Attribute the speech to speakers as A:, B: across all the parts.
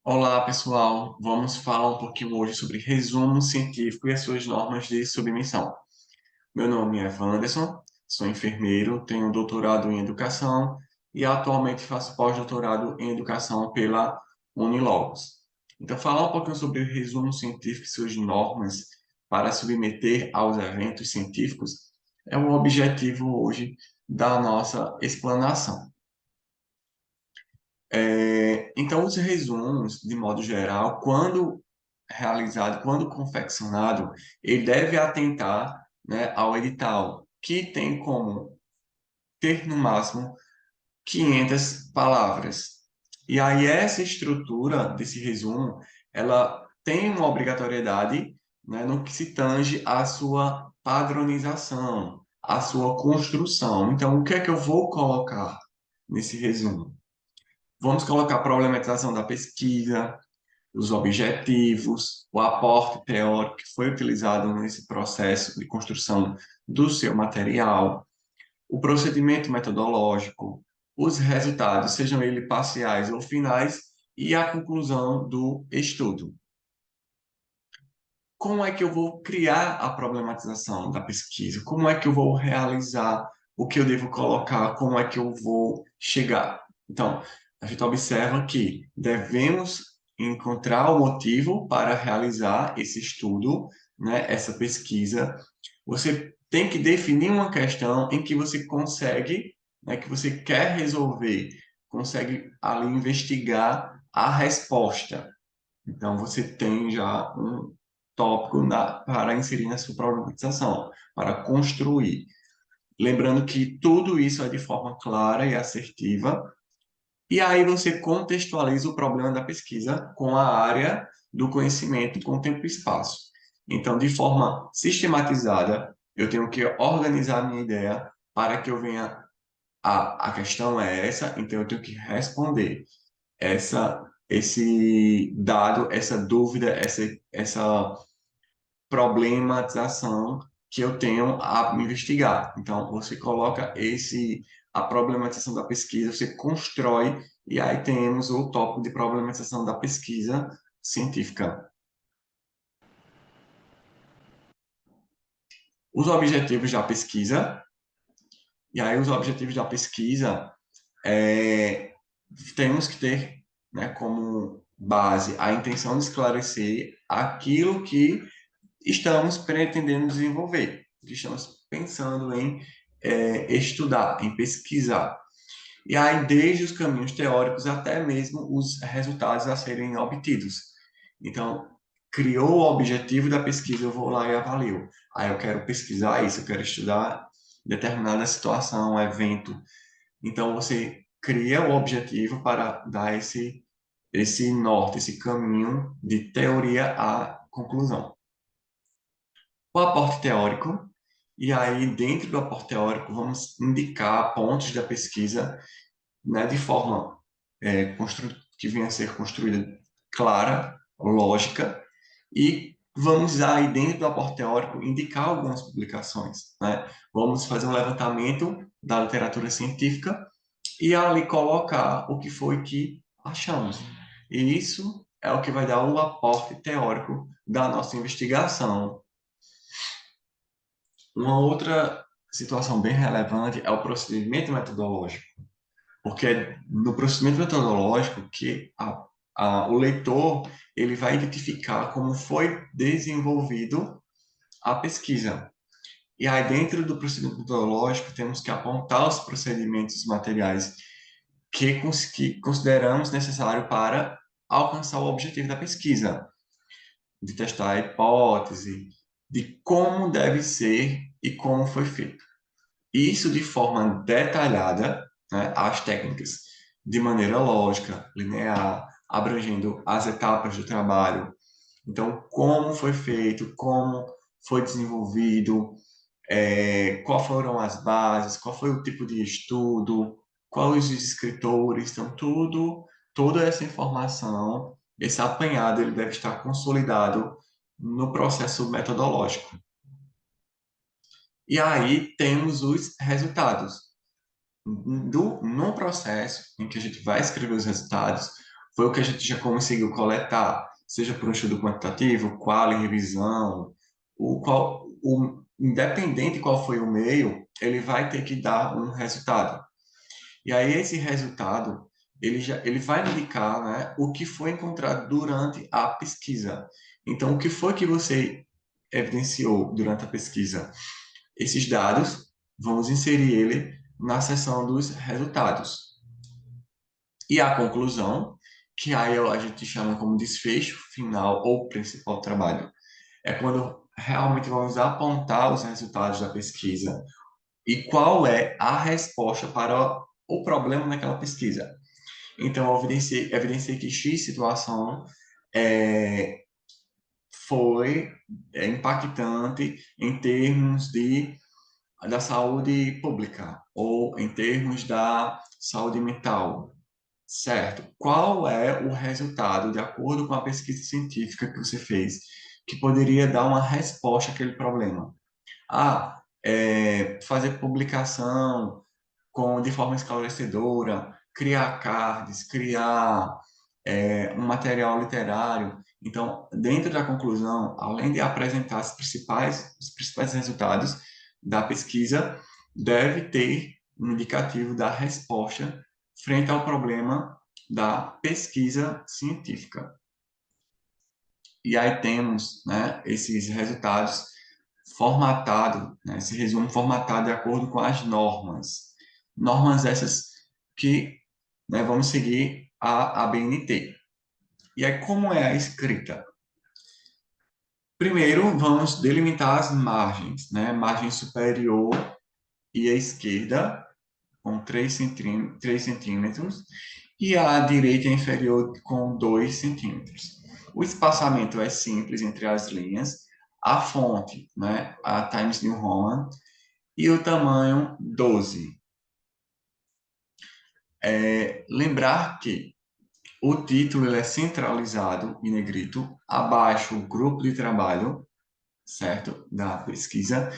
A: Olá, pessoal. Vamos falar um pouquinho hoje sobre resumo científico e as suas normas de submissão. Meu nome é Wanderson, sou enfermeiro, tenho doutorado em educação e atualmente faço pós-doutorado em educação pela Unilogos. Então, falar um pouquinho sobre o resumo científico e suas normas para submeter aos eventos científicos é o objetivo hoje da nossa explanação. Então, os resumos, de modo geral, quando realizado, quando confeccionado, ele deve atentar, né, ao edital, que tem como ter no máximo 500 palavras. E aí essa estrutura desse resumo, ela tem uma obrigatoriedade, né, no que se tange à sua padronização, à sua construção. Então, o que é que eu vou colocar nesse resumo? Vamos colocar a problematização da pesquisa, os objetivos, o aporte teórico que foi utilizado nesse processo de construção do seu material, o procedimento metodológico, os resultados, sejam eles parciais ou finais, e a conclusão do estudo. Como é que eu vou criar a problematização da pesquisa? Como é que eu vou realizar o que eu devo colocar? Como é que eu vou chegar? Então, a gente observa que devemos encontrar o motivo para realizar esse estudo, né, essa pesquisa. Você tem que definir uma questão em que você consegue, né, que você quer resolver, consegue ali investigar a resposta. Então, você tem já um tópico para inserir na sua problematização, para construir. Lembrando que tudo isso é de forma clara e assertiva, e aí você contextualiza o problema da pesquisa com a área do conhecimento, com tempo e espaço. Então, de forma sistematizada, eu tenho que organizar a minha ideia para que eu venha. A questão é essa, então eu tenho que responder esse dado, essa dúvida, essa problematização que eu tenho a me investigar. Então, você coloca a problematização da pesquisa, você constrói, e aí temos o tópico de problematização da pesquisa científica. Os objetivos da pesquisa, e aí os objetivos da pesquisa, é, temos que ter, né, como base a intenção de esclarecer aquilo que estamos pretendendo desenvolver, que estamos pensando em estudar, em pesquisar. E aí, desde os caminhos teóricos até mesmo os resultados a serem obtidos. Então, criou o objetivo da pesquisa, eu vou lá e avalio. Aí eu quero pesquisar isso, eu quero estudar determinada situação, evento. Então, você cria o objetivo para dar esse norte, esse caminho de teoria à conclusão. O aporte teórico, e aí, dentro do aporte teórico, vamos indicar pontos da pesquisa, né, de forma que venha a ser construída clara, lógica, e vamos aí, dentro do aporte teórico, indicar algumas publicações, né? Vamos fazer um levantamento da literatura científica e ali colocar o que foi que achamos. E isso é o que vai dar o aporte teórico da nossa investigação. Uma outra situação bem relevante é o procedimento metodológico, porque é no procedimento metodológico que o leitor ele vai identificar como foi desenvolvido a pesquisa. E aí, dentro do procedimento metodológico, temos que apontar os procedimentos materiais que consideramos necessário para alcançar o objetivo da pesquisa, de testar a hipótese, de como deve ser e como foi feito. Isso de forma detalhada, né, as técnicas, de maneira lógica, linear, abrangendo as etapas do trabalho. Então, como foi feito, como foi desenvolvido, qual foram as bases, qual foi o tipo de estudo, quais os escritores, então toda essa informação, esse apanhado, ele deve estar consolidado no processo metodológico. E aí temos os resultados. No processo em que a gente vai escrever os resultados, Foi o que a gente já conseguiu coletar, seja por um estudo quantitativo, qual revisão, independente qual foi o meio, ele vai ter que dar um resultado. E aí esse resultado, ele vai indicar, né, o que foi encontrado durante a pesquisa. Então, o que foi que você evidenciou durante a pesquisa? Esses dados, vamos inserir ele na seção dos resultados. E a conclusão, que aí a gente chama como desfecho final ou principal trabalho, é quando realmente vamos apontar os resultados da pesquisa e qual é a resposta para o problema naquela pesquisa. Então, eu evidenciei que X situação é, foi impactante em termos da saúde pública ou em termos da saúde mental, certo? Qual é o resultado, de acordo com a pesquisa científica que você fez, que poderia dar uma resposta àquele problema? Fazer publicação de forma esclarecedora, criar cards, criar um material literário. Então, dentro da conclusão, além de apresentar os principais resultados da pesquisa, deve ter um indicativo da resposta frente ao problema da pesquisa científica. E aí temos, né, esses resultados formatados, né, esse resumo formatado de acordo com as normas. Normas essas que, né, vamos seguir a BNT. E aí, como é a escrita? Primeiro, vamos delimitar as margens, né? Margem superior e a esquerda, com 3 centímetros, e a direita inferior com 2 centímetros. O espaçamento é simples entre as linhas, a fonte, né, a Times New Roman, e o tamanho 12. Lembrar que o título ele é centralizado em negrito, abaixo o grupo de trabalho, certo, da pesquisa,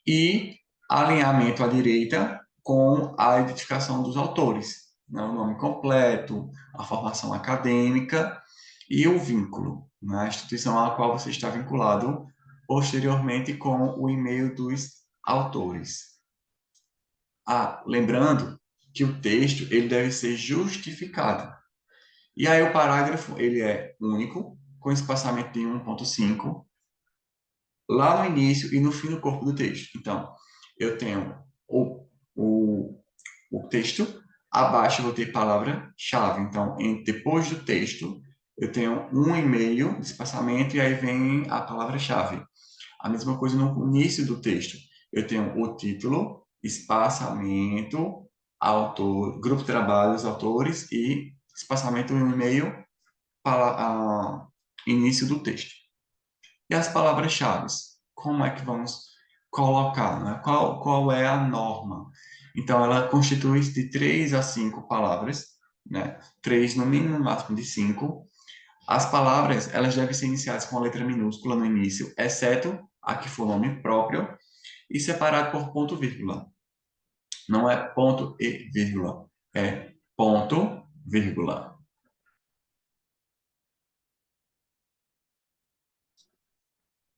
A: e alinhamento à direita com a identificação dos autores, né, o nome completo, a formação acadêmica e o vínculo, né, a instituição à qual você está vinculado posteriormente com o e-mail dos autores. Lembrando que o texto ele deve ser justificado. E aí o parágrafo ele é único, com espaçamento de 1,5 lá no início e no fim do corpo do texto. Então, eu tenho o, o texto, abaixo eu vou ter palavra-chave. Então, depois do texto, eu tenho 1,5 de espaçamento e aí vem a palavra-chave. A mesma coisa no início do texto. Eu tenho o título, espaçamento, autor, grupo de trabalho, os autores e espaçamento 1,5 para início do texto. E as palavras-chave? Como é que vamos colocar, né? Qual é a norma? Então, ela constitui-se de 3 a 5 palavras, né? 3 no mínimo, no máximo de 5. As palavras, elas devem ser iniciadas com a letra minúscula no início, exceto a que for nome próprio, e separado por ponto vírgula. Não é ponto e vírgula, é ponto vírgula.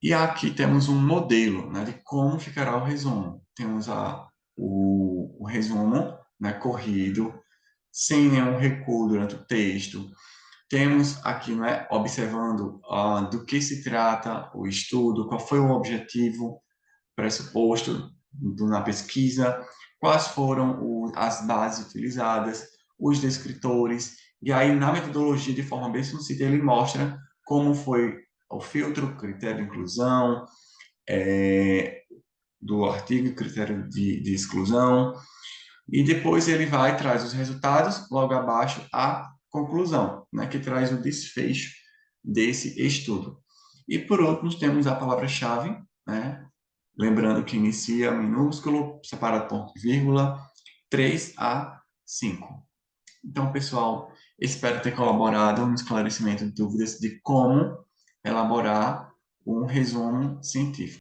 A: E aqui temos um modelo, né, de como ficará o resumo. Temos o resumo, né, corrido, sem nenhum recuo durante o texto. Temos aqui, né, observando do que se trata o estudo, qual foi o objetivo pressuposto na pesquisa, quais foram as bases utilizadas, os descritores, e aí na metodologia, de forma bem sucinta, ele mostra como foi o filtro, critério de inclusão, do artigo, critério de exclusão, e depois ele vai traz os resultados, logo abaixo a conclusão, né, que traz o desfecho desse estudo. E por último, temos a palavra-chave, né, lembrando que inicia minúsculo, separado ponto e vírgula, 3 a 5. Então, pessoal, espero ter colaborado no esclarecimento de dúvidas de como elaborar um resumo científico.